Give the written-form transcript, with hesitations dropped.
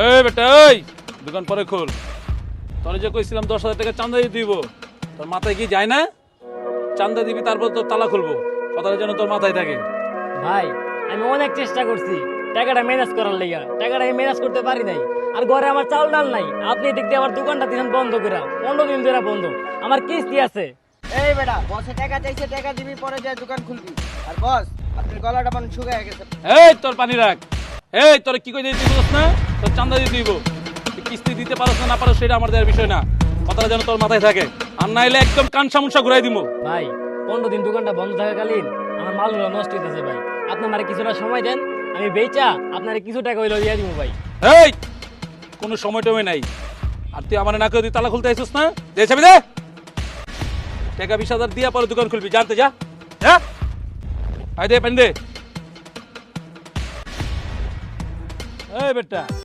এই বেটা এই দোকান পরে খোল। তোরে যে কইছিলাম 10,000 টাকা চাঁদা দিয়ে দিব, তোর মাথায় কি যায় না? চাঁদা দিবি তারপর তোর তালা খুলবো, কথাটা যেন তোর মাথায় থাকে। ভাই আমি অনেক চেষ্টা করছি টাকাটা ম্যানেজ করার লেগে, টাকাটা আমি ম্যানেজ করতে পারি নাই। আর ঘরে আমার চাল ডাল নাই, আপনি দেখতে আমার দোকানটা দিন বন্ধ করে 15 দিন ধরে বন্ধ, আমার কিস্তি আছে। এই বেটা বসে টাকা চাইছে, টাকা দিবি পরে যায় দোকান খুলবি। আর বস আপনার গলাটা মনে শুকিয়ে গেছে। এই তোর পানি রাখ। এই তোরে কি কই দিতে বলছ না? তোর চাঁদা দিয়ে দিব, তুই কিস্তি দিতে পারছ না পারছ সেটা আমার দেওয়ার বিষয় না, কথাটা যেন তোর মাথায় থাকে। আর নাইলে একদম কান সামুসা ঘুরাই দিব। ভাই 15 দিন দোকানটা বন্ধ থাকাকালীন আমার মালগুলো নষ্ট হইতেছে ভাই, আপনি আমারে কিছুটা সময় দেন, আমি বেচা আপনারে কিছু টাকা হইলো দিয়ে দিব ভাই। এই কোনো সময় টময় নাই। আর তুই আমার না করে তুই তালা খুলতে আইছিস না? দে চাবি দে। টাকা 20,000 দিয়া পরে দোকান খুলবি, জানতে যা। হ্যাঁ আই দে পানি দে। এই বেটা